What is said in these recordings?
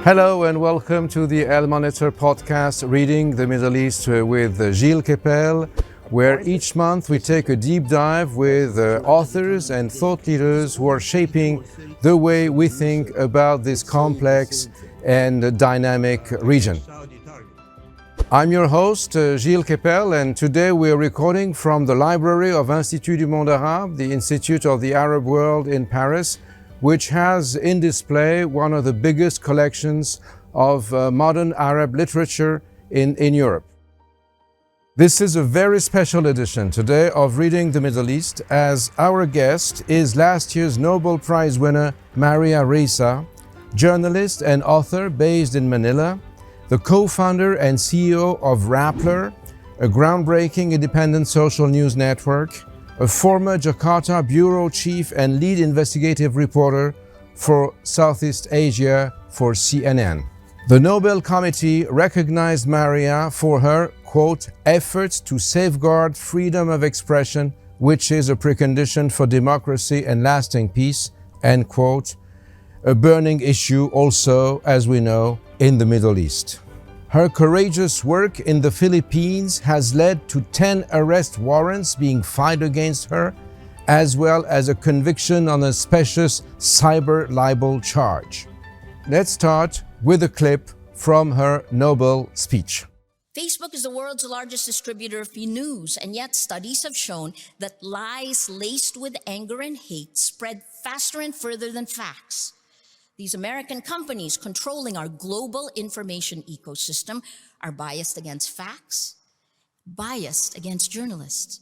Hello and welcome to the El Monitor podcast, Reading the Middle East with Gilles Kepel, where each month we take a deep dive with authors and thought leaders who are shaping the way we think about this complex and dynamic region. I'm your host, Gilles Kepel, and today we are recording from the library of Institut du Monde Arabe, the Institute of the Arab World in Paris, which has in display one of the biggest collections of modern Arab literature in Europe. This is a very special edition today of Reading the Middle East, as our guest is last year's Nobel Prize winner Maria Ressa, journalist and author based in Manila, the co-founder and CEO of Rappler, a groundbreaking independent social news network, a former Jakarta bureau chief and lead investigative reporter for Southeast Asia for CNN. The Nobel Committee recognized Maria for her, quote, efforts to safeguard freedom of expression, which is a precondition for democracy and lasting peace, end quote, a burning issue also, as we know, in the Middle East. Her courageous work in the Philippines has led to 10 arrest warrants being filed against her, as well as a conviction on a specious cyber libel charge. Let's start with a clip from her Nobel speech. Facebook is the world's largest distributor of news, and yet studies have shown that lies laced with anger and hate spread faster and further than facts. These American companies controlling our global information ecosystem are biased against facts, biased against journalists.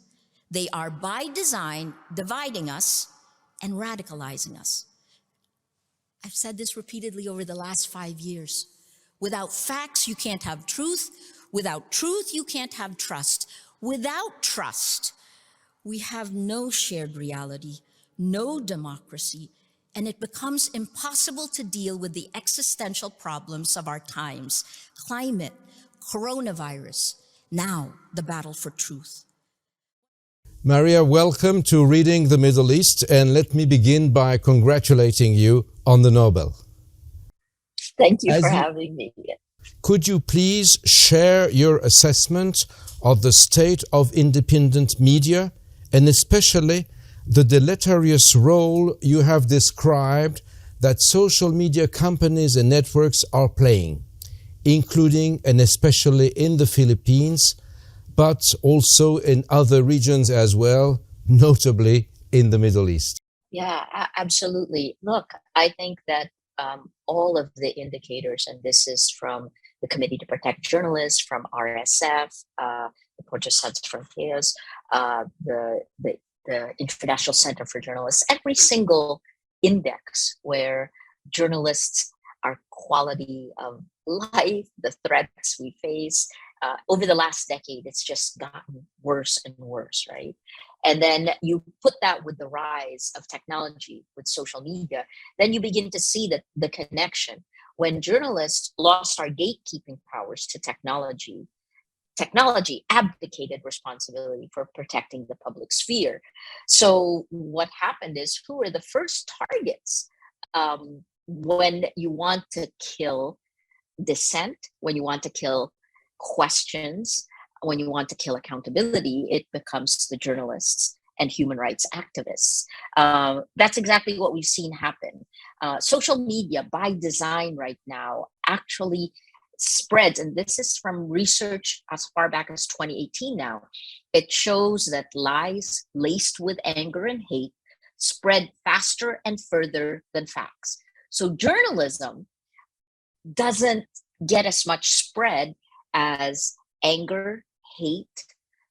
They are by design dividing us and radicalizing us. I've said this repeatedly over the last 5 years. Without facts, you can't have truth. Without truth, you can't have trust. Without trust, we have no shared reality, no democracy, and it becomes impossible to deal with the existential problems of our times: climate, coronavirus, now the battle for truth. Maria, welcome to Reading the Middle East, and let me begin by congratulating you on the Nobel. Thank you for having me. Could you please share your assessment of the state of independent media, and especially the deleterious role you have described that social media companies and networks are playing, including and especially in the Philippines, but also in other regions as well, notably in the Middle East? Yeah, absolutely. Look, I think that all of the indicators, and this is from the Committee to Protect Journalists, from RSF, Reporters Sans Frontières, the International Center for Journalists, every single index where journalists, our quality of life, the threats we face, over the last decade, it's just gotten worse and worse, right? And then you put that with the rise of technology, with social media, then you begin to see that the connection. When journalists lost our gatekeeping powers to technology abdicated responsibility for protecting the public sphere. So what happened is, who are the first targets when you want to kill dissent, when you want to kill questions, when you want to kill accountability? It becomes the journalists and human rights activists. That's exactly what we've seen happen. Social media, by design right now, actually spreads, and this is from research as far back as 2018 now. It shows that lies laced with anger and hate spread faster and further than facts. So journalism doesn't get as much spread as anger, hate,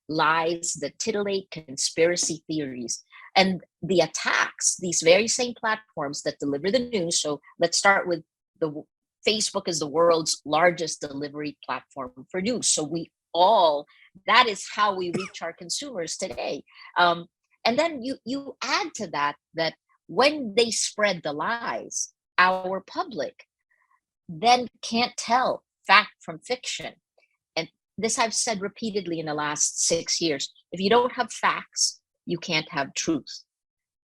lies that titillate, conspiracy theories, and the attacks, these very same platforms that deliver the news. So let's start with Facebook is the world's largest delivery platform for news. So that is how we reach our consumers today. And then you add to that when they spread the lies, our public then can't tell fact from fiction. And this I've said repeatedly in the last 6 years. If you don't have facts, you can't have truth.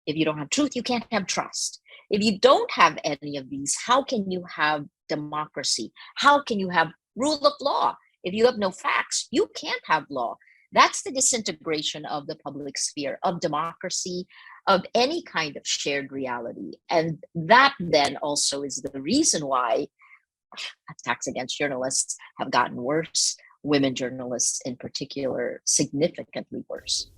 If you don't have truth, you can't have trust. If you don't have any of these, how can you have democracy? How can you have rule of law? If you have no facts, you can't have law. That's the disintegration of the public sphere, of democracy, of any kind of shared reality. And that then also is the reason why attacks against journalists have gotten worse, women journalists in particular, significantly worse.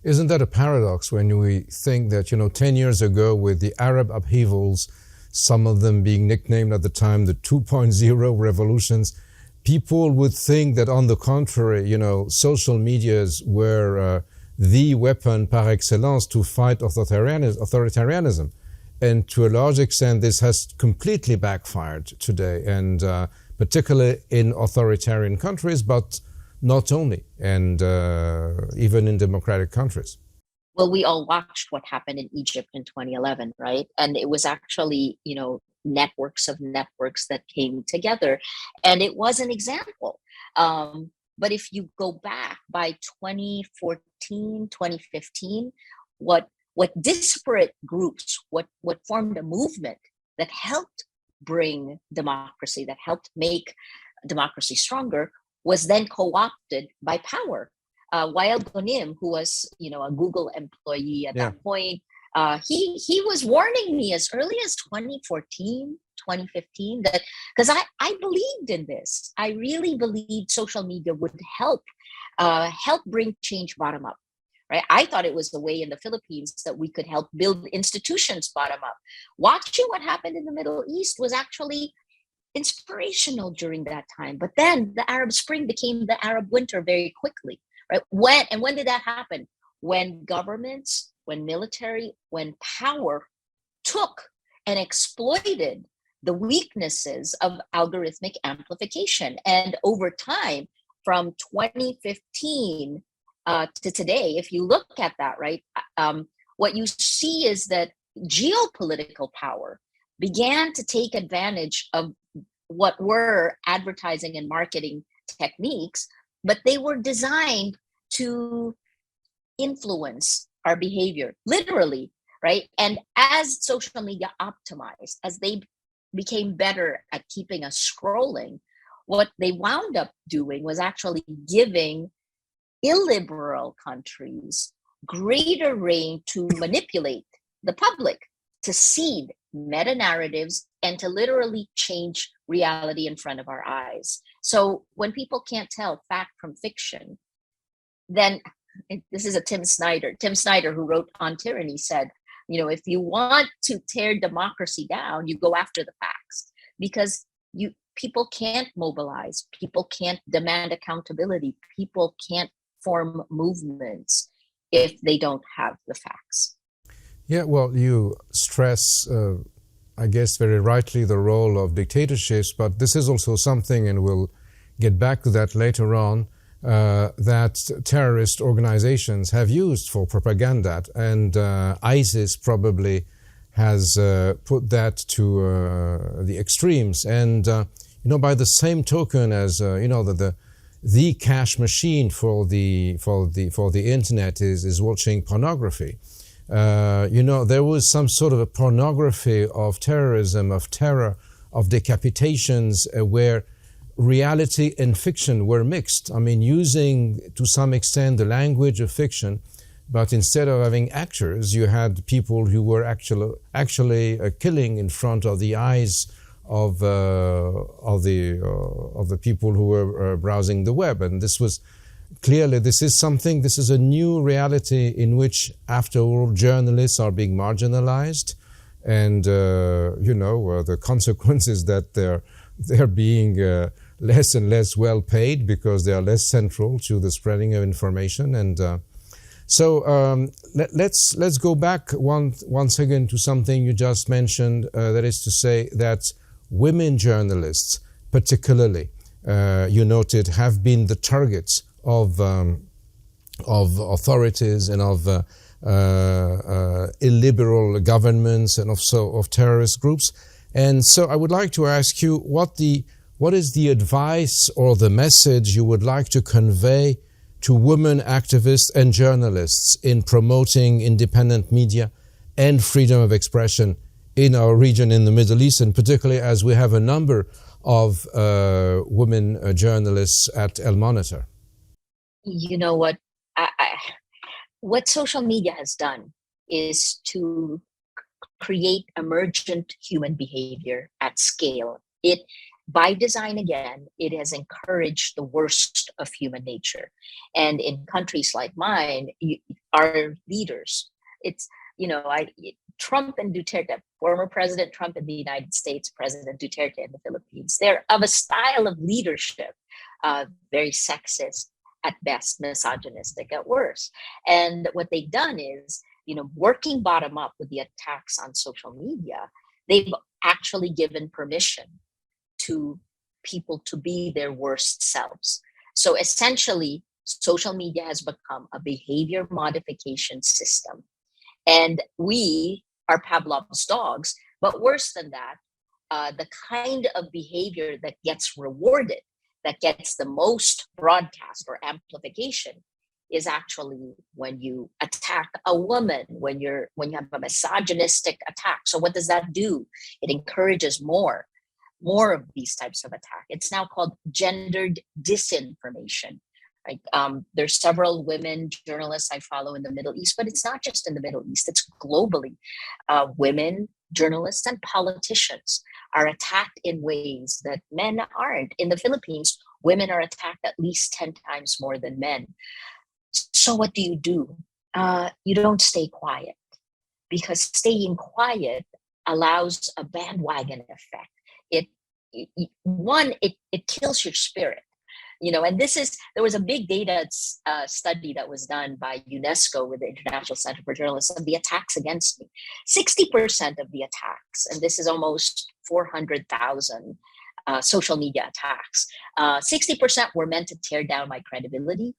Isn't that a paradox when we think that, 10 years ago with the Arab upheavals, some of them being nicknamed at the time the 2.0 revolutions, people would think that on the contrary, social medias were the weapon par excellence to fight authoritarianism. And to a large extent, this has completely backfired today, and particularly in authoritarian countries, but not only, and even in democratic countries. Well, we all watched what happened in Egypt in 2011, right? And it was actually, networks of networks that came together. And it was an example. But if you go back by 2014, 2015, what disparate groups, what formed a movement that helped bring democracy, that helped make democracy stronger, was then co-opted by power. Wael Gonim, who was, a Google employee at that point, he was warning me as early as 2014, 2015, that because I believed in this. I really believed social media would help bring change bottom up. Right? I thought it was the way in the Philippines that we could help build institutions bottom up. Watching what happened in the Middle East was actually inspirational during that time. But then the Arab Spring became the Arab Winter very quickly. Right? When did that happen? When governments, when military, when power took and exploited the weaknesses of algorithmic amplification. And over time, from 2015 to today, if you look at that, right, what you see is that geopolitical power began to take advantage of what were advertising and marketing techniques, but they were designed to influence our behavior, literally, right? And as social media optimized, as they became better at keeping us scrolling, what they wound up doing was actually giving illiberal countries greater reign to manipulate the public, to seed meta-narratives, and to literally change reality in front of our eyes. So when people can't tell fact from fiction, then this is a Tim Snyder, who wrote On Tyranny, said, if you want to tear democracy down, you go after the facts, because people can't mobilize, people can't demand accountability, people can't form movements if they don't have the facts. Yeah, well, you stress, I guess very rightly, the role of dictatorships, but this is also something, and we'll get back to that later on, that terrorist organizations have used for propaganda, and ISIS probably has put that to the extremes. And by the same token as the cash machine for the internet is watching pornography. There was some sort of a pornography of terrorism, of terror, of decapitations, where reality and fiction were mixed. I mean, using to some extent the language of fiction, but instead of having actors, you had people who were actually killing in front of the eyes of the people who were browsing the web. And this was clearly, this is a new reality in which, after all, journalists are being marginalized, and the consequence is that they're being less and less well paid because they are less central to the spreading of information. And so let's go back once again to something you just mentioned. That is to say that women journalists, particularly, you noted, have been the targets of authorities and of illiberal governments and also of terrorist groups. And so I would like to ask you what is the advice or the message you would like to convey to women activists and journalists in promoting independent media and freedom of expression in our region in the Middle East, and particularly as we have a number of women journalists at El Monitor? You know what? What social media has done is to create emergent human behavior at scale. It, by design again, it has encouraged the worst of human nature. And in countries like mine, our leaders, it's, Trump and Duterte, former President Trump in the United States, President Duterte in the Philippines, they're of a style of leadership, very sexist at best, misogynistic at worst. And what they've done is, working bottom up with the attacks on social media, they've actually given permission to people to be their worst selves. So essentially, social media has become a behavior modification system. And we are Pavlov's dogs, but worse than that, the kind of behavior that gets rewarded, that gets the most broadcast or amplification, is actually when you attack a woman, when you have a misogynistic attack. So what does that do? It encourages more of these types of attack. It's now called gendered disinformation. Right? There's several women journalists I follow in the Middle East, but it's not just in the Middle East, it's globally. Women journalists and politicians are attacked in ways that men aren't. In the Philippines, women are attacked at least 10 times more than men. So what do? You don't stay quiet, because staying quiet allows a bandwagon effect. It kills your spirit. And there was a big data study that was done by UNESCO with the International Center for Journalists of the attacks against me. 60% of the attacks, and this is almost 400,000 social media attacks, 60% were meant to tear down my credibility.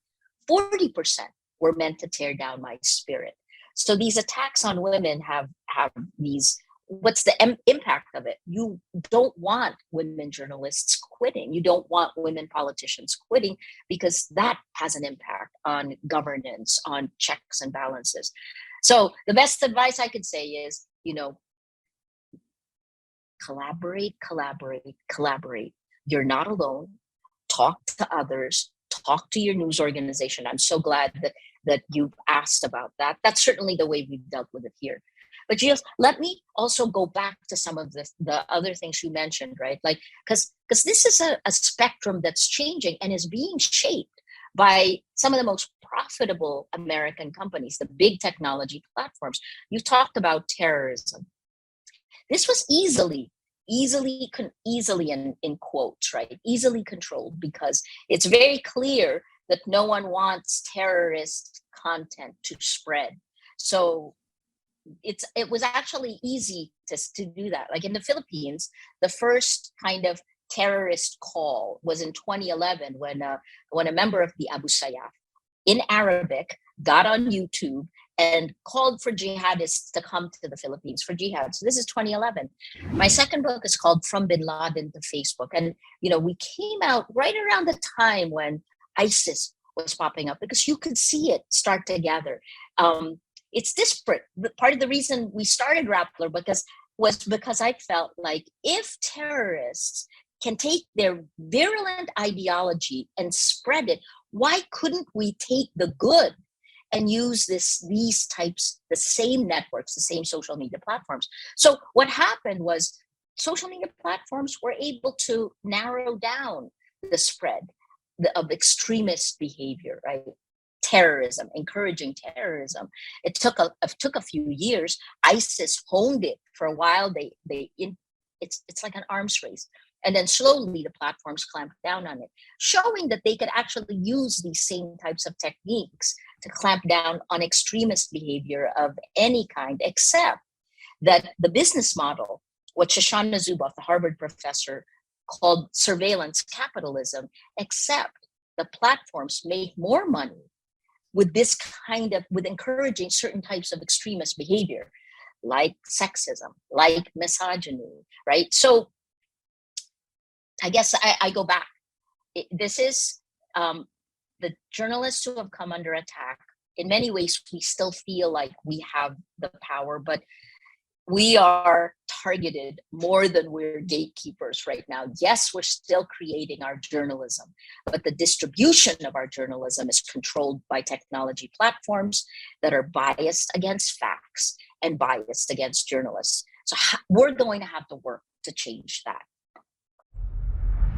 40% were meant to tear down my spirit. So these attacks on women have these, what's the impact of it? You don't want women journalists quitting. You don't want women politicians quitting, because that has an impact on governance, on checks and balances. So the best advice I could say is, collaborate. You're not alone. Talk to others. Talk to your news organization. I'm so glad that you've asked about that. That's certainly the way we've dealt with it here. But Gilles, let me also go back to some of the other things you mentioned, right? Like, because this is a spectrum that's changing and is being shaped by some of the most profitable American companies, the big technology platforms. You talked about terrorism. This was easily in quotes, right? Easily controlled, because it's very clear that no one wants terrorist content to spread. So it was actually easy to do that. Like in the Philippines, the first kind of terrorist call was in 2011 when a member of the Abu Sayyaf in Arabic got on YouTube and called for jihadists to come to the Philippines for jihad. So this is 2011. My second book is called From Bin Laden to Facebook. And, we came out right around the time when ISIS was popping up, because you could see it start to gather. It's disparate. Part of the reason we started Rappler was because I felt like, if terrorists can take their virulent ideology and spread it, why couldn't we take the good and use these types, the same networks, the same social media platforms? So what happened was, social media platforms were able to narrow down the spread of extremist behavior, right? Terrorism, encouraging terrorism. It took a few years. ISIS honed it for a while. It's like an arms race. And then slowly the platforms clamped down on it, showing that they could actually use these same types of techniques to clamp down on extremist behavior of any kind, except that the business model, what Shoshana Zuboff, the Harvard professor, called surveillance capitalism, except the platforms make more money with with encouraging certain types of extremist behavior, like sexism, like misogyny, right? So I guess I go back. This is the journalists who have come under attack. In many ways, we still feel like we have the power, but we are targeted more than we're gatekeepers right now. Yes, we're still creating our journalism, but the distribution of our journalism is controlled by technology platforms that are biased against facts and biased against journalists. So we're going to have to work to change that.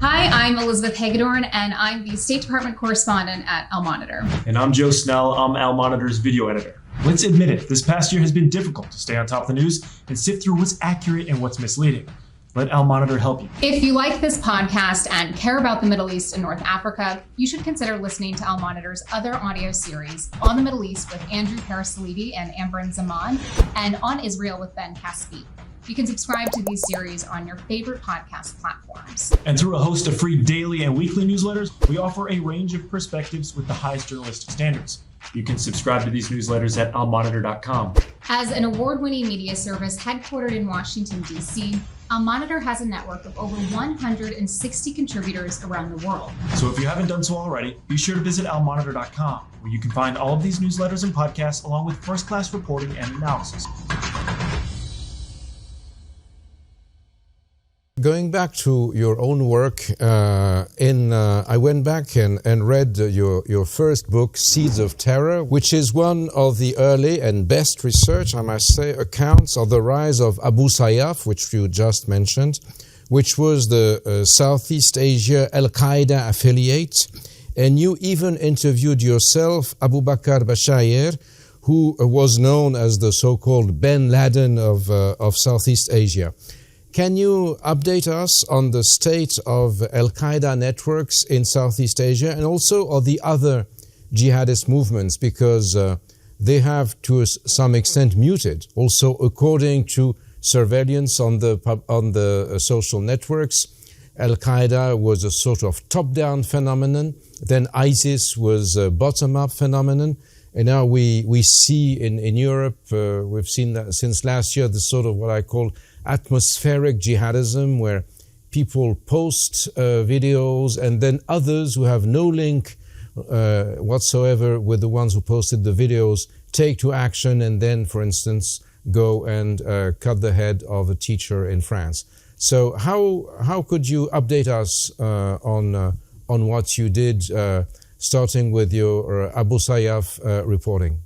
Hi, I'm Elizabeth Hagedorn, and I'm the State Department correspondent at Al Monitor. And I'm Joe Snell. I'm Al Monitor's video editor. Let's admit it, this past year has been difficult to stay on top of the news and sift through what's accurate and what's misleading. Let Al Monitor help you. If you like this podcast and care about the Middle East and North Africa, you should consider listening to Al Monitor's other audio series on the Middle East with Andrew Parasalevi and Amberin Zaman, and on Israel with Ben Caspi. You can subscribe to these series on your favorite podcast platforms. And through a host of free daily and weekly newsletters, we offer a range of perspectives with the highest journalistic standards. You can subscribe to these newsletters at almonitor.com. As an award-winning media service headquartered in Washington, D.C., Al Monitor has a network of over 160 contributors around the world. So if you haven't done so already, be sure to visit almonitor.com, where you can find all of these newsletters and podcasts along with first-class reporting and analysis. Going back to your own work, I went back and read your first book, Seeds of Terror, which is one of the early and best research, I must say, accounts of the rise of Abu Sayyaf, which you just mentioned, which was the Southeast Asia Al-Qaeda affiliate. And you even interviewed yourself, Abu Bakr Bashair, who was known as the so-called Ben Laden of Southeast Asia. Can you update us on the state of Al-Qaeda networks in Southeast Asia and also of the other jihadist movements, because they have to some extent muted, also according to surveillance on the social networks. Al-Qaeda was a sort of top-down phenomenon, then ISIS was a bottom-up phenomenon, and now we see in Europe, we've seen that since last year, this sort of what I call atmospheric jihadism, where people post videos and then others who have no link whatsoever with the ones who posted the videos take to action and then, for instance, go and cut the head of a teacher in France. So how could you update us on what you did, starting with your Abu Sayyaf reporting?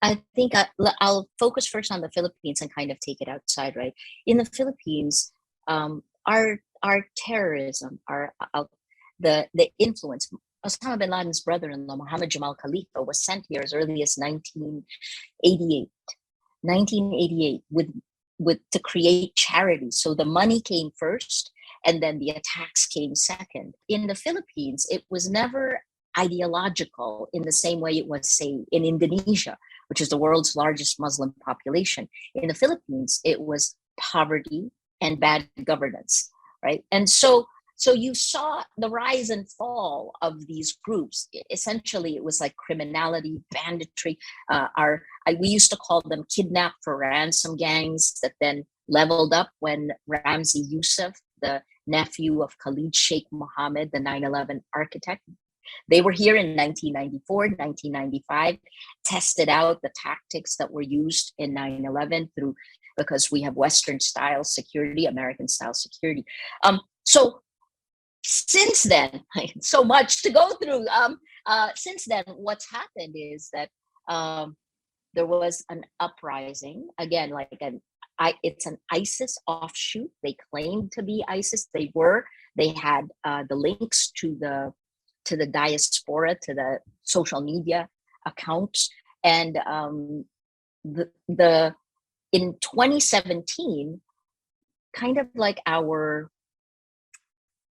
I think I'll focus first on the Philippines and kind of take it outside, right? In the Philippines, our terrorism, the influence, Osama bin Laden's brother-in-law, Mohammed Jamal Khalifa, was sent here as early as 1988 with to create charities. So the money came first, and then the attacks came second. In the Philippines, it was never ideological in the same way it was, say, in Indonesia, which is the world's largest Muslim population. In the Philippines, it was poverty and bad governance, right? And so you saw the rise and fall of these groups. Essentially, it was like criminality, banditry. We used to call them kidnap for ransom gangs that then leveled up when Ramzi Youssef, the nephew of Khalid Sheikh Mohammed, the 9/11 architect, they were here in 1994, 1995, tested out the tactics that were used in 9/11 because we have Western style security, American style security. So since then, so much to go through. Since then, what's happened is that there was an uprising, again, it's an ISIS offshoot. They claimed to be ISIS. They had the links to the diaspora, to the social media accounts. And in 2017, kind of like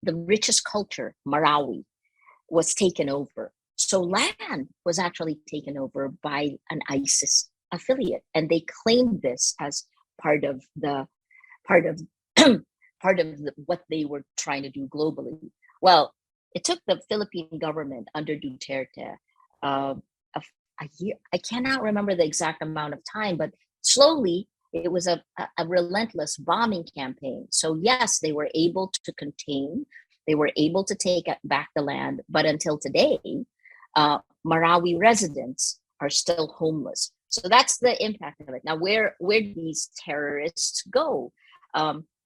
the richest culture, Marawi, was taken over. So land was actually taken over by an ISIS affiliate, and they claimed this as part of what they were trying to do globally. Well, it took the Philippine government under Duterte a year. I cannot remember the exact amount of time, but slowly it was a relentless bombing campaign. So yes, they were able to contain, they were able to take back the land, but until today, Marawi residents are still homeless. So that's the impact of it. Now, where do these terrorists go?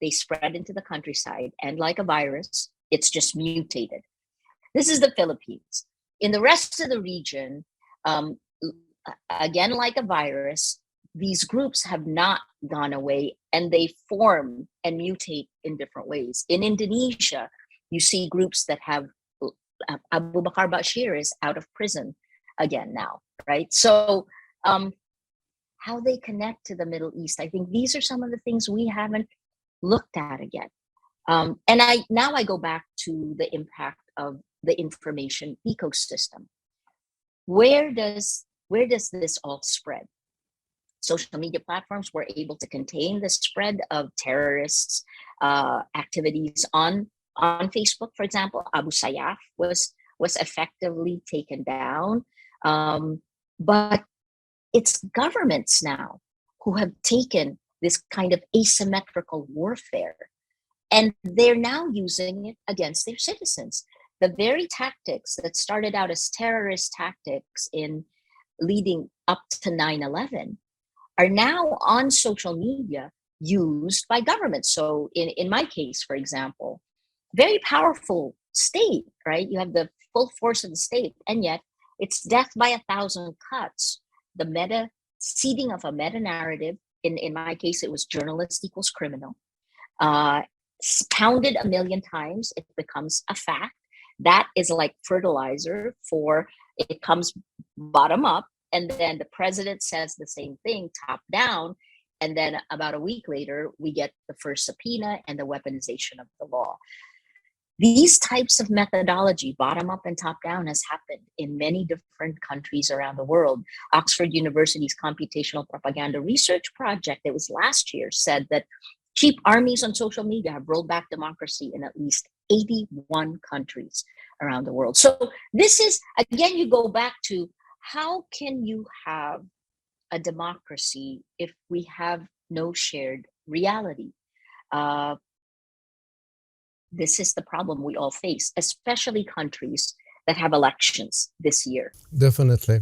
They spread into the countryside, and like a virus, it's just mutated. This is the Philippines. In the rest of the region, again, like a virus, these groups have not gone away, and they form and mutate in different ways. In Indonesia, you see groups that have Abu Bakr Bashir is out of prison again now, right? So how they connect to the Middle East, I think these are some of the things we haven't looked at again. And I go back to the impact of the information ecosystem. Where does this all spread? Social media platforms were able to contain the spread of terrorists' activities on Facebook, for example. Abu Sayyaf was effectively taken down, but it's governments now who have taken this kind of asymmetrical warfare, and they're now using it against their citizens. The very tactics that started out as terrorist tactics in leading up to 9/11 are now on social media used by governments. So in my case, for example, very powerful state, right? You have the full force of the state, and yet it's death by 1,000 cuts. The seeding of a meta narrative, in my case, it was journalist equals criminal, pounded 1,000,000 times, it becomes a fact. That is like fertilizer it comes bottom up, and then the president says the same thing top down, and then about a week later, we get the first subpoena and the weaponization of the law. These types of methodology, bottom up and top down, has happened in many different countries around the world. Oxford University's Computational Propaganda Research Project, that was last year, said that cheap armies on social media have rolled back democracy in at least 81 countries around the world. So this is, again, you go back to, how can you have a democracy if we have no shared reality? This is the problem we all face, especially countries that have elections this year. Definitely.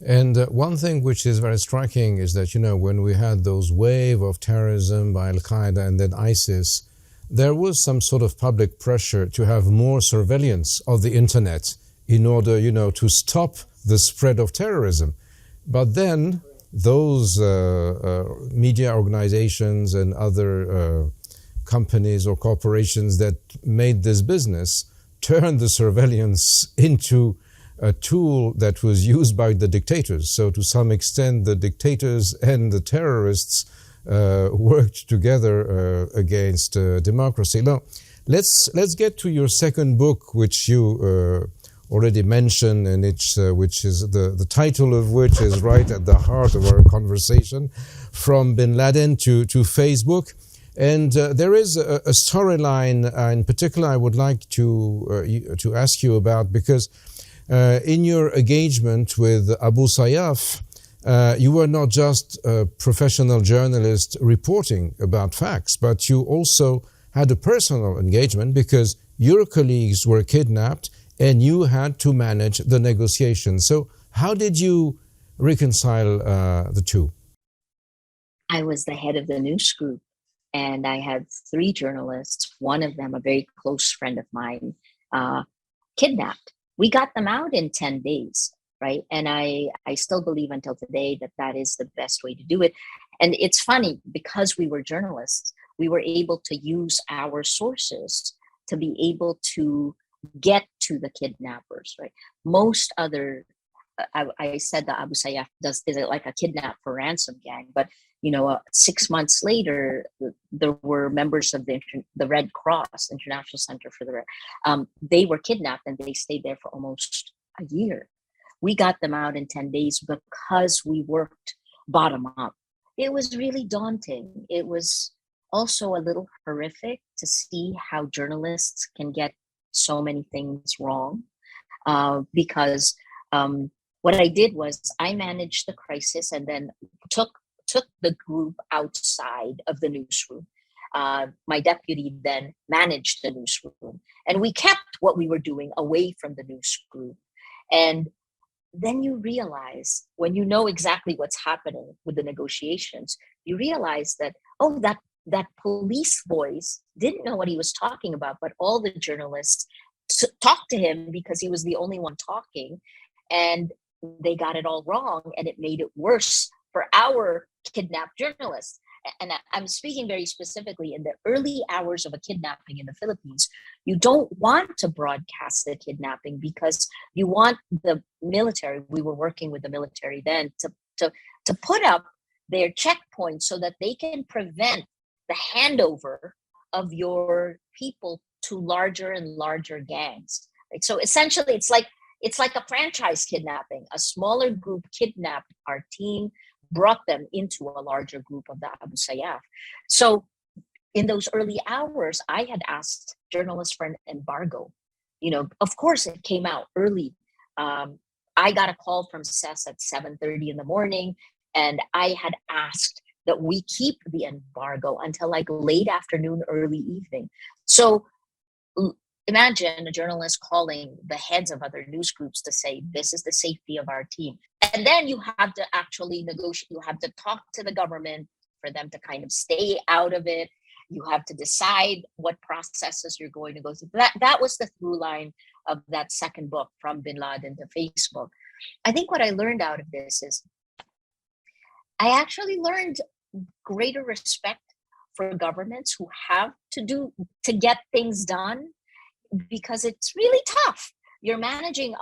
And one thing which is very striking is that, when we had those wave of terrorism by Al-Qaeda and then ISIS, there was some sort of public pressure to have more surveillance of the internet in order, to stop the spread of terrorism. But then those media organizations and other companies or corporations that made this business turned the surveillance into a tool that was used by the dictators. So to some extent, the dictators and the terrorists worked together against democracy. Now, let's get to your second book, which you already mentioned, and which is the title of which is right at the heart of our conversation, From Bin Laden to Facebook. And there is a storyline in particular I would like to ask you about, because in your engagement with Abu Sayyaf, you were not just a professional journalist reporting about facts, but you also had a personal engagement because your colleagues were kidnapped and you had to manage the negotiations. So how did you reconcile the two? I was the head of the news group, and I had 3 journalists, one of them a very close friend of mine, kidnapped. We got them out in 10 days, right? And I still believe until today that is the best way to do it. And it's funny, because we were journalists, we were able to use our sources to be able to get to the kidnappers, right? Most other, I said that Abu Sayyaf is it like a kidnap for ransom gang, but 6 months later, there were members of the Red Cross, International Center for the Red. They were kidnapped and they stayed there for almost a year. We got them out in 10 days because we worked bottom up. It was really daunting. It was also a little horrific to see how journalists can get so many things wrong, because what I did was I managed the crisis and then took the group outside of the newsroom. My deputy then managed the newsroom, and we kept what we were doing away from the newsroom. And then you realize, when you know exactly what's happening with the negotiations, you realize that, oh, that police voice didn't know what he was talking about, but all the journalists talked to him because he was the only one talking, and they got it all wrong, and it made it worse for our kidnapped journalists. And I'm speaking very specifically in the early hours of a kidnapping in the Philippines. You don't want to broadcast the kidnapping because you want the military, we were working with the military then, to put up their checkpoints so that they can prevent the handover of your people to larger and larger gangs. Right? So essentially, it's like a franchise kidnapping. A smaller group kidnapped our team, brought them into a larger group of the Abu Sayyaf. So in those early hours, I had asked journalists for an embargo. Of course, it came out early. I got a call from SES at 7:30 in the morning, and I had asked that we keep the embargo until like late afternoon, early evening. So imagine a journalist calling the heads of other news groups to say, this is the safety of our team. And then you have to actually negotiate. You have to talk to the government for them to kind of stay out of it. You have to decide what processes you're going to go through. That was the through line of that second book, From Bin Laden to Facebook. I think what I learned out of this is I actually learned greater respect for governments who have to get things done, because it's really tough. You're managing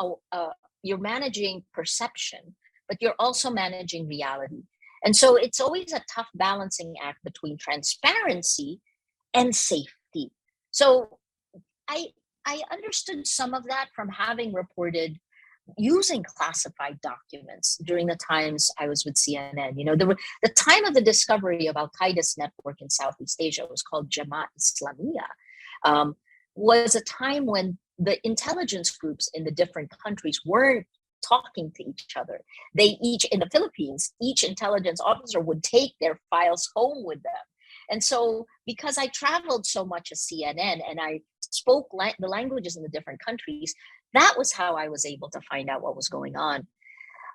perception, but you're also managing reality. And so it's always a tough balancing act between transparency and safety. So I understood some of that from having reported using classified documents during the times I was with CNN. The time of the discovery of Al-Qaeda's network in Southeast Asia was called Jamaat Islamiyah. Was a time when the intelligence groups in the different countries weren't talking to each other. In the Philippines, each intelligence officer would take their files home with them. And so because I traveled so much as CNN and I spoke the languages in the different countries, that was how I was able to find out what was going on.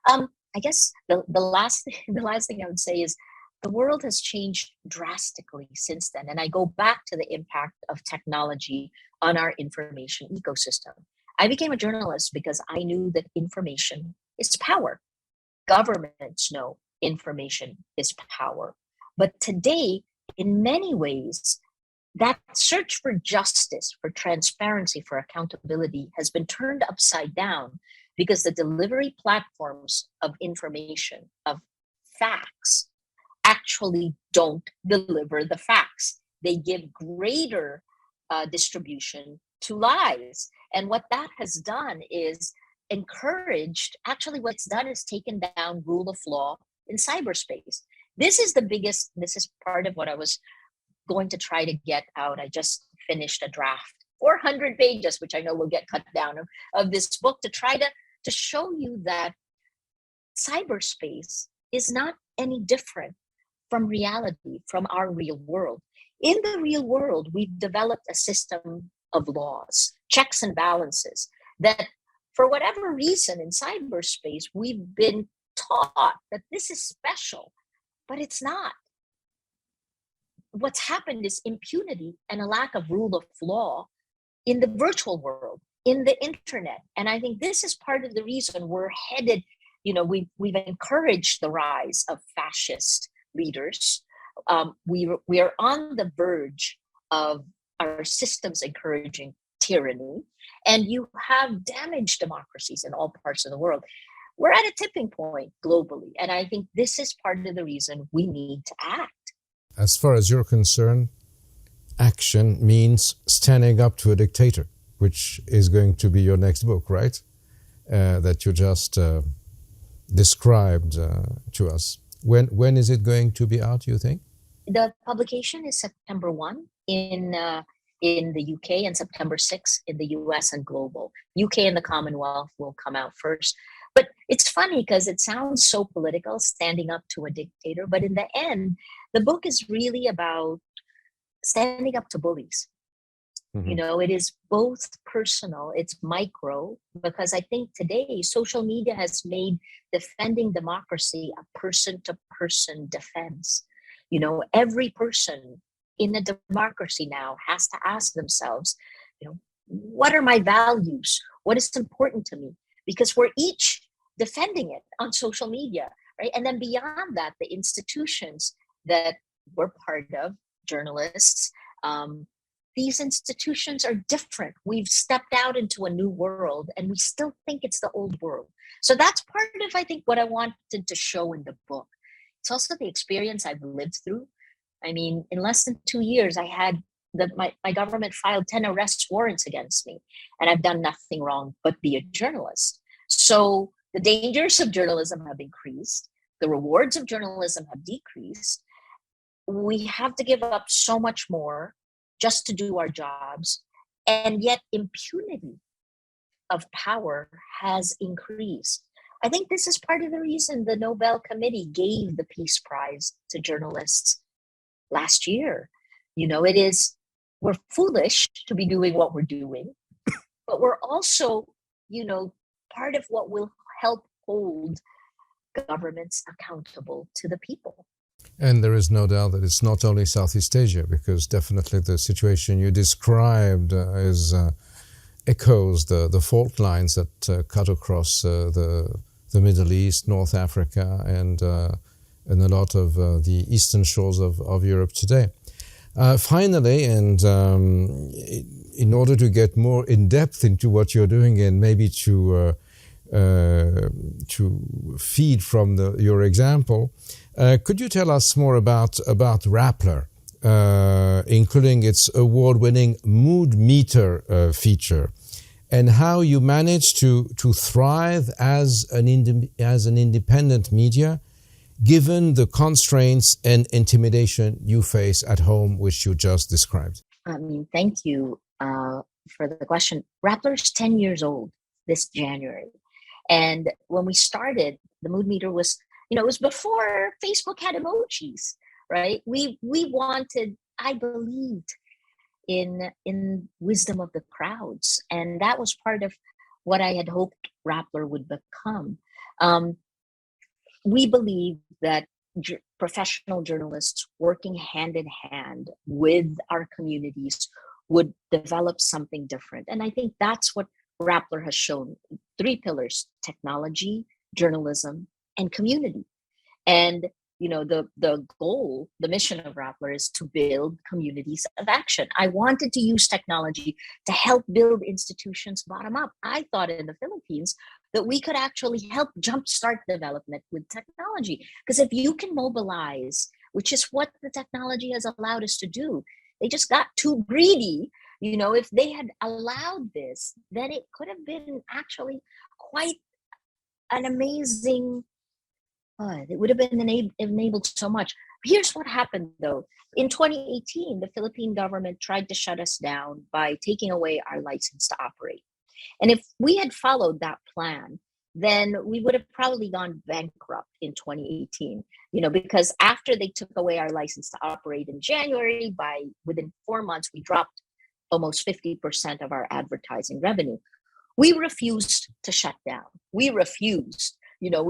I guess the last thing I would say is the world has changed drastically since then. And I go back to the impact of technology on our information ecosystem. I became a journalist because I knew that information is power. Governments know information is power. But today, in many ways, that search for justice, for transparency, for accountability has been turned upside down because the delivery platforms of information, of facts, actually don't deliver the facts. They give greater distribution to lies. And what that has done is actually what it's done is taken down rule of law in cyberspace. This is part of what I was going to try to get out. I just finished a draft, 400 pages, which I know will get cut down of this book, to try to show you that cyberspace is not any different from reality, from our real world. In the real world, we've developed a system of laws, checks and balances that, for whatever reason, in cyberspace, we've been taught that this is special, but it's not. What's happened is impunity and a lack of rule of law in the virtual world, in the internet. And I think this is part of the reason we're headed, we've encouraged the rise of fascist leaders. We are on the verge of our systems encouraging tyranny, and you have damaged democracies in all parts of the world. We're at a tipping point globally, and I think this is part of the reason we need to act. As far as you're concerned, action means standing up to a dictator, which is going to be your next book, right? That you just described to us. When is it going to be out, you think? The publication is September 1 in the UK and September 6 in the US and global. UK and the Commonwealth will come out first. But it's funny because it sounds so political, standing up to a dictator. But in the end, the book is really about standing up to bullies. You know, it is both personal, it's micro, because I think today social media has made defending democracy a person-to-person defense. You know, every person in a democracy now has to ask themselves, you know, what are my values? What is important to me? Because we're each defending it on social media, right? And then beyond that, the institutions that we're part of, journalists, these institutions are different. We've stepped out into a new world and we still think it's the old world. So that's part of, I think, what I wanted to show in the book. It's also the experience I've lived through. I mean, in less than 2 years, I had my government filed 10 arrest warrants against me, and I've done nothing wrong but be a journalist. So the dangers of journalism have increased. The rewards of journalism have decreased. We have to give up so much more just to do our jobs, and yet impunity of power has increased. I think this is part of the reason the Nobel Committee gave the Peace Prize to journalists last year. You know, we're foolish to be doing what we're doing, but we're also, you know, part of what will help hold governments accountable to the people. And there is no doubt that it's not only Southeast Asia, because definitely the situation you described echoes the fault lines that cut across the Middle East, North Africa, and a lot of the eastern shores of Europe today. Finally, and in order to get more in depth into what you're doing and maybe to feed from your example, could you tell us more about Rappler, including its award-winning mood meter feature, and how you managed to thrive as an independent media, given the constraints and intimidation you face at home, which you just described? I mean, thank you for the question. Rappler's 10 years old this January. And when we started, the mood meter was, you know, it was before Facebook had emojis, right? We wanted, I believed in wisdom of the crowds. And that was part of what I had hoped Rappler would become. We believe that professional journalists working hand in hand with our communities would develop something different. And I think that's what Rappler has shown. 3 pillars: technology, journalism, and community. And you know, the goal, the mission of Rappler is to build communities of action. I wanted to use technology to help build institutions bottom up. I thought in the Philippines that we could actually help jumpstart development with technology. Because if you can mobilize, which is what the technology has allowed us to do, they just got too greedy. You know, if they had allowed this, then it could have been actually quite an amazing, it would have been enabled so much. Here's what happened though. In 2018, the Philippine government tried to shut us down by taking away our license to operate. And if we had followed that plan, then we would have probably gone bankrupt in 2018, you know, because after they took away our license to operate in January, within 4 months, we dropped almost 50% of our advertising revenue. We refused to shut down. We refused. You know,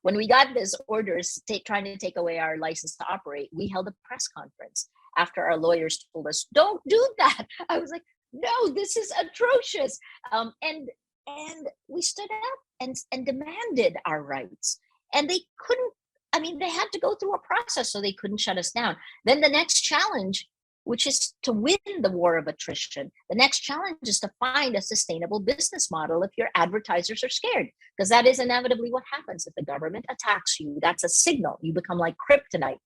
when we got this orders trying to take away our license to operate, we held a press conference after our lawyers told us, don't do that. I was like, no, this is atrocious. And we stood up and demanded our rights. And they couldn't, I mean, they had to go through a process, so they couldn't shut us down. Then the next challenge, which is to win the war of attrition, the next challenge is to find a sustainable business model if your advertisers are scared, because that is inevitably what happens. If the government attacks you, that's a signal. You become like kryptonite.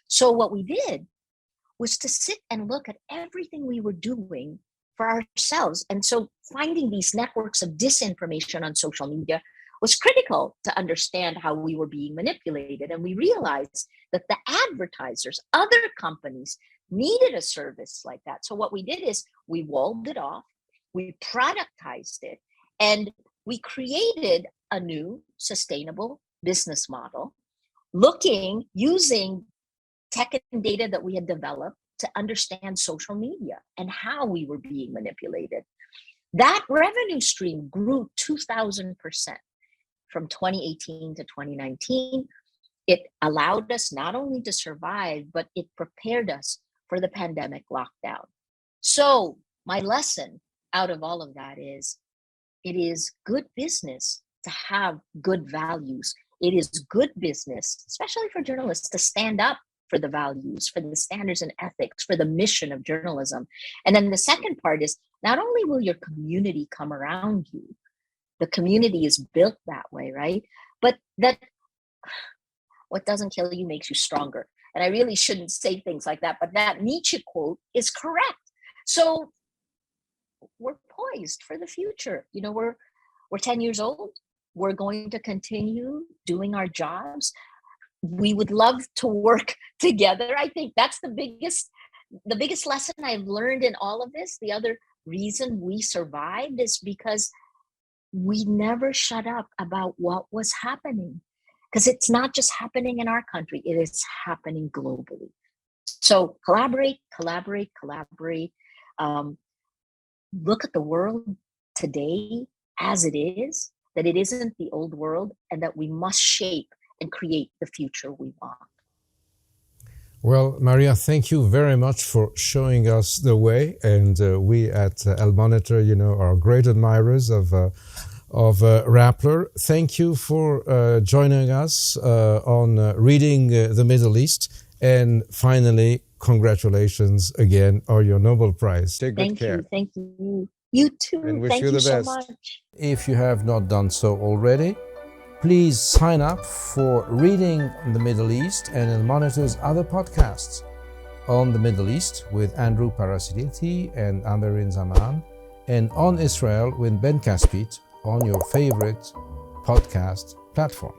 So what we did was to sit and look at everything we were doing for ourselves. And so finding these networks of disinformation on social media was critical to understand how we were being manipulated. And we realized that the advertisers, other companies, needed a service like that. So what we did is we walled it off, we productized it, and we created a new sustainable business model using tech and data that we had developed to understand social media and how we were being manipulated. That revenue stream grew 2,000% from 2018 to 2019. It allowed us not only to survive, but it prepared us for the pandemic lockdown. So my lesson out of all of that is, it is good business to have good values. It is good business, especially for journalists, to stand up for the values, for the standards and ethics, for the mission of journalism. And then the second part is, not only will your community come around you, the community is built that way, right? But that what doesn't kill you makes you stronger. And I really shouldn't say things like that, but that Nietzsche quote is correct. So we're poised for the future. You know, we're 10 years old. We're going to continue doing our jobs. We would love to work together. I think that's the biggest lesson I've learned in all of this. The other reason we survived is because we never shut up about what was happening. Because it's not just happening in our country, it is happening globally. So collaborate. Look at the world today as it is, that it isn't the old world, and that we must shape and create the future we want. Well, Maria, thank you very much for showing us the way. And we at El Monitor, are great admirers of Rappler. Thank you for joining us on Reading the Middle East. And finally, congratulations again on your Nobel Prize. Take good care. Thank you. You too. And wish Thank you the so best. much. If you have not done so already, please sign up for Reading the Middle East and El Monitor's other podcasts on the Middle East with Andrew Parasiditi and Amerin Zaman, and on Israel with Ben Caspit on your favorite podcast platform.